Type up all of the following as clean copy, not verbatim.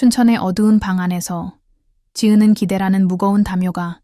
춘천의 어두운 방 안에서 지은은 기대라는 무거운 담요가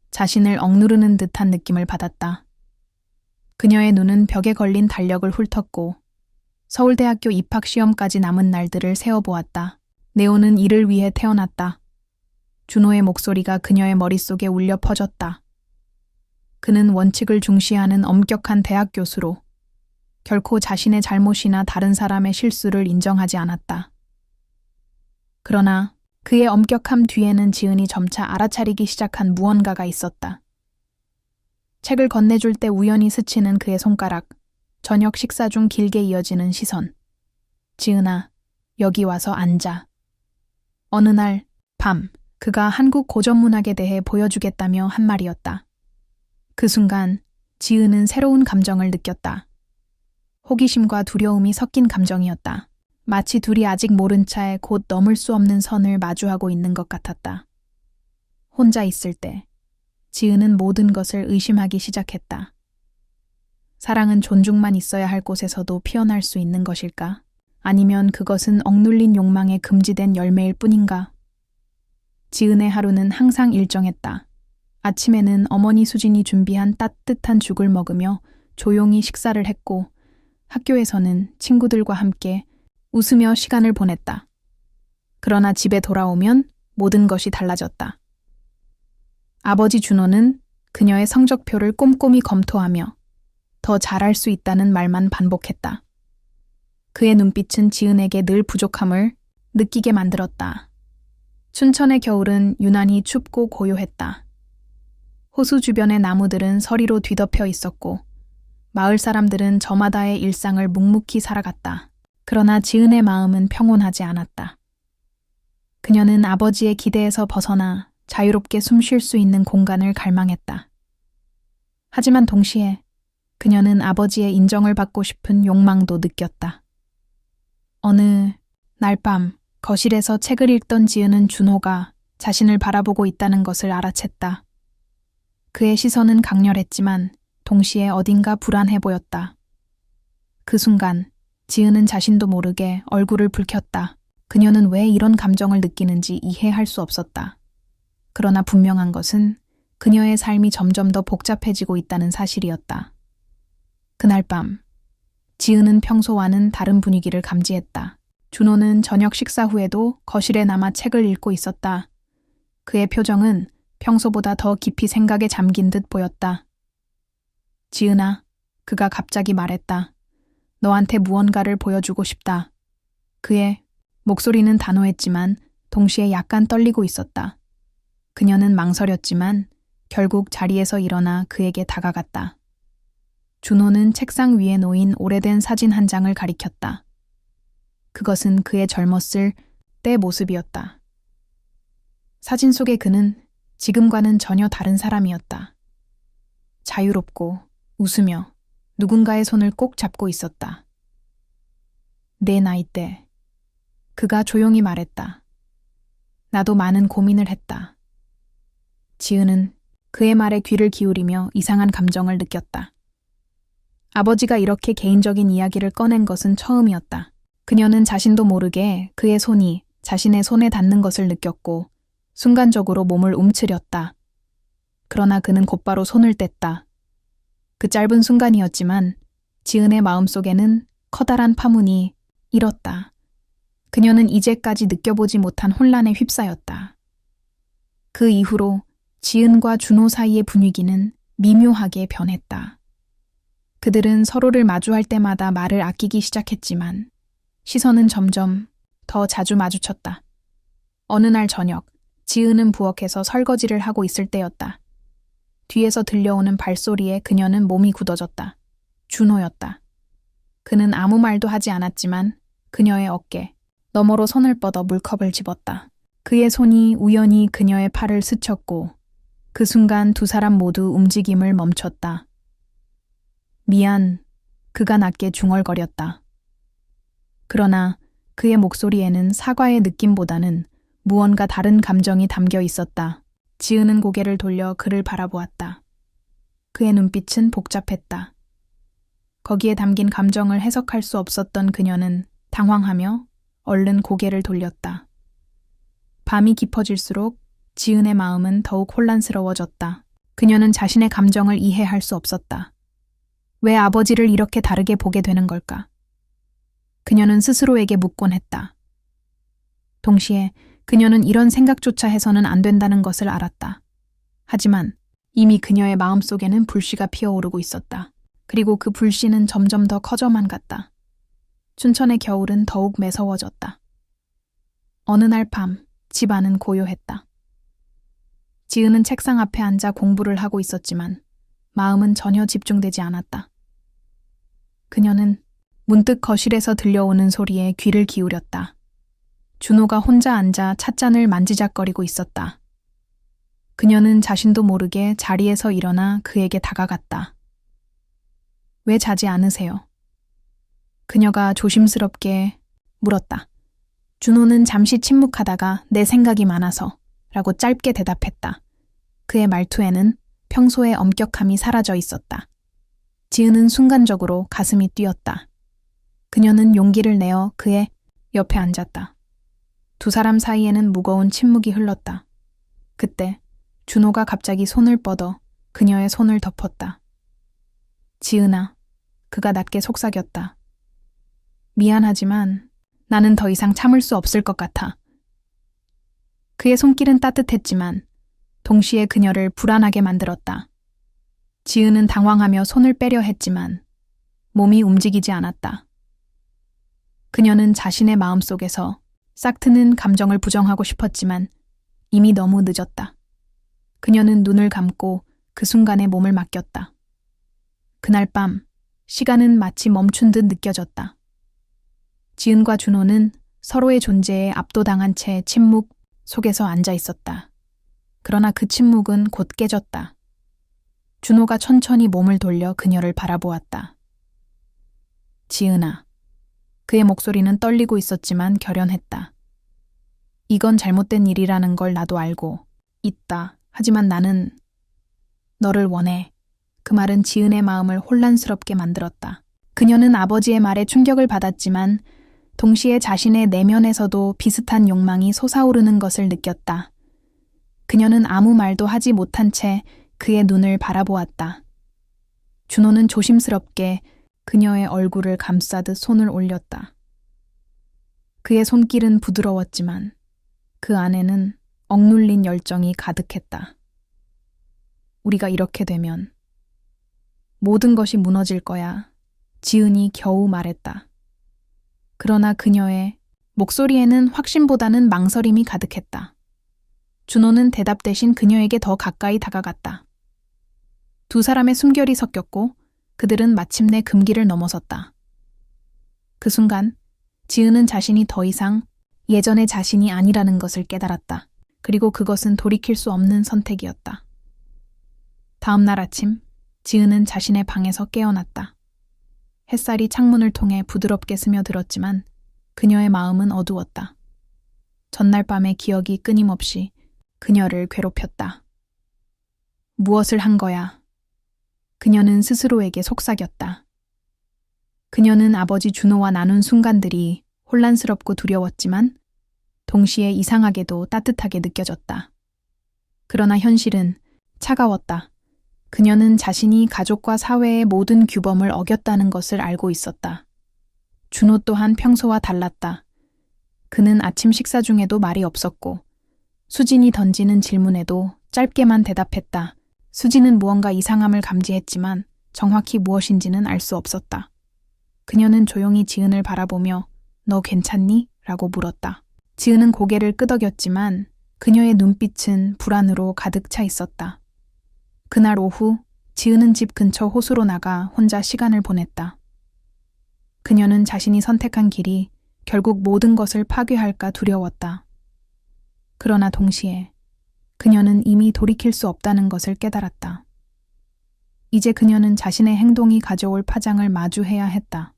자신을 억누르는 듯한 느낌을 받았다. 그녀의 눈은 벽에 걸린 달력을 훑었고 서울대학교 입학시험까지 남은 날들을 세어보았다. 네오는 이를 위해 태어났다. 준호의 목소리가 그녀의 머릿속에 울려 퍼졌다. 그는 원칙을 중시하는 엄격한 대학 교수로 결코 자신의 잘못이나 다른 사람의 실수를 인정하지 않았다. 그러나 그의 엄격함 뒤에는 지은이 점차 알아차리기 시작한 무언가가 있었다. 책을 건네줄 때 우연히 스치는 그의 손가락, 저녁 식사 중 길게 이어지는 시선. 지은아, 여기 와서 앉아. 어느 날 밤, 그가 한국 고전문학에 대해 보여주겠다며 한 말이었다. 그 순간 지은은 새로운 감정을 느꼈다. 호기심과 두려움이 섞인 감정이었다. 마치 둘이 아직 모른 차에 곧 넘을 수 없는 선을 마주하고 있는 것 같았다. 혼자 있을 때 지은은 모든 것을 의심하기 시작했다. 사랑은 존중만 있어야 할 곳에서도 피어날 수 있는 것일까? 아니면 그것은 억눌린 욕망에 금지된 열매일 뿐인가? 지은의 하루는 항상 일정했다. 아침에는 어머니 수진이 준비한 따뜻한 죽을 먹으며 조용히 식사를 했고 학교에서는 친구들과 함께 웃으며 시간을 보냈다. 그러나 집에 돌아오면 모든 것이 달라졌다. 아버지 준호는 그녀의 성적표를 꼼꼼히 검토하며 더 잘할 수 있다는 말만 반복했다. 그의 눈빛은 지은에게 늘 부족함을 느끼게 만들었다. 춘천의 겨울은 유난히 춥고 고요했다. 호수 주변의 나무들은 서리로 뒤덮여 있었고 마을 사람들은 저마다의 일상을 묵묵히 살아갔다. 그러나 지은의 마음은 평온하지 않았다. 그녀는 아버지의 기대에서 벗어나 자유롭게 숨 쉴 수 있는 공간을 갈망했다. 하지만 동시에 그녀는 아버지의 인정을 받고 싶은 욕망도 느꼈다. 어느 날 밤 거실에서 책을 읽던 지은은 준호가 자신을 바라보고 있다는 것을 알아챘다. 그의 시선은 강렬했지만 동시에 어딘가 불안해 보였다. 그 순간 지은은 자신도 모르게 얼굴을 붉혔다. 그녀는 왜 이런 감정을 느끼는지 이해할 수 없었다. 그러나 분명한 것은 그녀의 삶이 점점 더 복잡해지고 있다는 사실이었다. 그날 밤, 지은은 평소와는 다른 분위기를 감지했다. 준호는 저녁 식사 후에도 거실에 남아 책을 읽고 있었다. 그의 표정은 평소보다 더 깊이 생각에 잠긴 듯 보였다. 지은아, 그가 갑자기 말했다. 너한테 무언가를 보여주고 싶다. 그의 목소리는 단호했지만 동시에 약간 떨리고 있었다. 그녀는 망설였지만 결국 자리에서 일어나 그에게 다가갔다. 준호는 책상 위에 놓인 오래된 사진 한 장을 가리켰다. 그것은 그의 젊었을 때 모습이었다. 사진 속의 그는 지금과는 전혀 다른 사람이었다. 자유롭고 웃으며 누군가의 손을 꼭 잡고 있었다. 내 나이 때 그가 조용히 말했다. 나도 많은 고민을 했다. 지은은 그의 말에 귀를 기울이며 이상한 감정을 느꼈다. 아버지가 이렇게 개인적인 이야기를 꺼낸 것은 처음이었다. 그녀는 자신도 모르게 그의 손이 자신의 손에 닿는 것을 느꼈고 순간적으로 몸을 움츠렸다. 그러나 그는 곧바로 손을 뗐다. 그 짧은 순간이었지만 지은의 마음속에는 커다란 파문이 일었다. 그녀는 이제까지 느껴보지 못한 혼란에 휩싸였다. 그 이후로 지은과 준호 사이의 분위기는 미묘하게 변했다. 그들은 서로를 마주할 때마다 말을 아끼기 시작했지만 시선은 점점 더 자주 마주쳤다. 어느 날 저녁, 지은은 부엌에서 설거지를 하고 있을 때였다. 뒤에서 들려오는 발소리에 그녀는 몸이 굳어졌다. 준호였다. 그는 아무 말도 하지 않았지만 그녀의 어깨 너머로 손을 뻗어 물컵을 집었다. 그의 손이 우연히 그녀의 팔을 스쳤고 그 순간 두 사람 모두 움직임을 멈췄다. 미안, 그가 낮게 중얼거렸다. 그러나 그의 목소리에는 사과의 느낌보다는 무언가 다른 감정이 담겨 있었다. 지은은 고개를 돌려 그를 바라보았다. 그의 눈빛은 복잡했다. 거기에 담긴 감정을 해석할 수 없었던 그녀는 당황하며 얼른 고개를 돌렸다. 밤이 깊어질수록 지은의 마음은 더욱 혼란스러워졌다. 그녀는 자신의 감정을 이해할 수 없었다. 왜 아버지를 이렇게 다르게 보게 되는 걸까? 그녀는 스스로에게 묻곤 했다. 동시에 그녀는 이런 생각조차 해서는 안 된다는 것을 알았다. 하지만 이미 그녀의 마음속에는 불씨가 피어오르고 있었다. 그리고 그 불씨는 점점 더 커져만 갔다. 춘천의 겨울은 더욱 매서워졌다. 어느 날 밤, 집 안은 고요했다. 지은은 책상 앞에 앉아 공부를 하고 있었지만 마음은 전혀 집중되지 않았다. 그녀는 문득 거실에서 들려오는 소리에 귀를 기울였다. 준호가 혼자 앉아 찻잔을 만지작거리고 있었다. 그녀는 자신도 모르게 자리에서 일어나 그에게 다가갔다. 왜 자지 않으세요? 그녀가 조심스럽게 물었다. 준호는 잠시 침묵하다가 내 생각이 많아서 라고 짧게 대답했다. 그의 말투에는 평소의 엄격함이 사라져 있었다. 지은은 순간적으로 가슴이 뛰었다. 그녀는 용기를 내어 그의 옆에 앉았다. 두 사람 사이에는 무거운 침묵이 흘렀다. 그때 준호가 갑자기 손을 뻗어 그녀의 손을 덮었다. 지은아, 그가 낮게 속삭였다. 미안하지만 나는 더 이상 참을 수 없을 것 같아. 그의 손길은 따뜻했지만 동시에 그녀를 불안하게 만들었다. 지은은 당황하며 손을 빼려 했지만 몸이 움직이지 않았다. 그녀는 자신의 마음속에서 싹트는 감정을 부정하고 싶었지만 이미 너무 늦었다. 그녀는 눈을 감고 그 순간에 몸을 맡겼다. 그날 밤 시간은 마치 멈춘 듯 느껴졌다. 지은과 준호는 서로의 존재에 압도당한 채 침묵 속에서 앉아 있었다. 그러나 그 침묵은 곧 깨졌다. 준호가 천천히 몸을 돌려 그녀를 바라보았다. 지은아. 그의 목소리는 떨리고 있었지만 결연했다. 이건 잘못된 일이라는 걸 나도 알고 있다. 하지만 나는 너를 원해. 그 말은 지은의 마음을 혼란스럽게 만들었다. 그녀는 아버지의 말에 충격을 받았지만 동시에 자신의 내면에서도 비슷한 욕망이 솟아오르는 것을 느꼈다. 그녀는 아무 말도 하지 못한 채 그의 눈을 바라보았다. 준호는 조심스럽게 그녀의 얼굴을 감싸듯 손을 올렸다. 그의 손길은 부드러웠지만 그 안에는 억눌린 열정이 가득했다. 우리가 이렇게 되면 모든 것이 무너질 거야. 지은이 겨우 말했다. 그러나 그녀의 목소리에는 확신보다는 망설임이 가득했다. 준호는 대답 대신 그녀에게 더 가까이 다가갔다. 두 사람의 숨결이 섞였고 그들은 마침내 금기를 넘어섰다. 그 순간 지은은 자신이 더 이상 예전의 자신이 아니라는 것을 깨달았다. 그리고 그것은 돌이킬 수 없는 선택이었다. 다음 날 아침 지은은 자신의 방에서 깨어났다. 햇살이 창문을 통해 부드럽게 스며들었지만 그녀의 마음은 어두웠다. 전날 밤의 기억이 끊임없이 그녀를 괴롭혔다. 무엇을 한 거야? 그녀는 스스로에게 속삭였다. 그녀는 아버지 준호와 나눈 순간들이 혼란스럽고 두려웠지만 동시에 이상하게도 따뜻하게 느껴졌다. 그러나 현실은 차가웠다. 그녀는 자신이 가족과 사회의 모든 규범을 어겼다는 것을 알고 있었다. 준호 또한 평소와 달랐다. 그는 아침 식사 중에도 말이 없었고 수진이 던지는 질문에도 짧게만 대답했다. 수진은 무언가 이상함을 감지했지만 정확히 무엇인지는 알 수 없었다. 그녀는 조용히 지은을 바라보며 너 괜찮니? 라고 물었다. 지은은 고개를 끄덕였지만 그녀의 눈빛은 불안으로 가득 차 있었다. 그날 오후 지은은 집 근처 호수로 나가 혼자 시간을 보냈다. 그녀는 자신이 선택한 길이 결국 모든 것을 파괴할까 두려웠다. 그러나 동시에 그녀는 이미 돌이킬 수 없다는 것을 깨달았다. 이제 그녀는 자신의 행동이 가져올 파장을 마주해야 했다.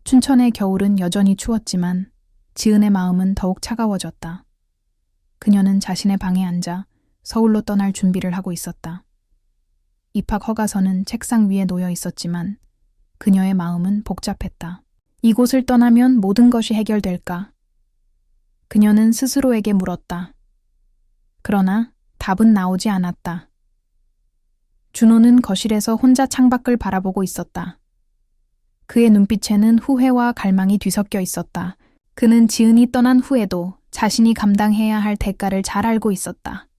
춘천의 겨울은 여전히 추웠지만 지은의 마음은 더욱 차가워졌다. 그녀는 자신의 방에 앉아 서울로 떠날 준비를 하고 있었다. 입학 허가서는 책상 위에 놓여 있었지만 그녀의 마음은 복잡했다. 이곳을 떠나면 모든 것이 해결될까? 그녀는 스스로에게 물었다. 그러나 답은 나오지 않았다. 준호는 거실에서 혼자 창밖을 바라보고 있었다. 그의 눈빛에는 후회와 갈망이 뒤섞여 있었다. 그는 지은이 떠난 후에도 자신이 감당해야 할 대가를 잘 알고 있었다.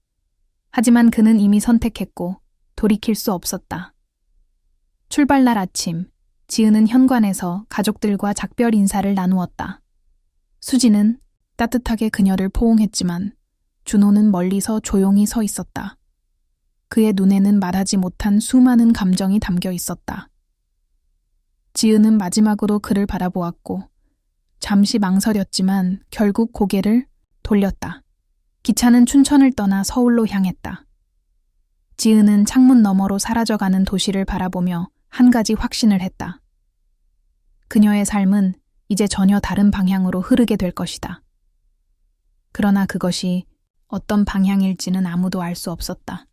하지만 그는 이미 선택했고 돌이킬 수 없었다. 출발날 아침, 지은은 현관에서 가족들과 작별 인사를 나누었다. 수지는 따뜻하게 그녀를 포옹했지만 준호는 멀리서 조용히 서 있었다. 그의 눈에는 말하지 못한 수많은 감정이 담겨 있었다. 지은은 마지막으로 그를 바라보았고 잠시 망설였지만 결국 고개를 돌렸다. 기차는 춘천을 떠나 서울로 향했다. 지은은 창문 너머로 사라져가는 도시를 바라보며 한 가지 확신을 했다. 그녀의 삶은 이제 전혀 다른 방향으로 흐르게 될 것이다. 그러나 그것이 어떤 방향일지는 아무도 알 수 없었다.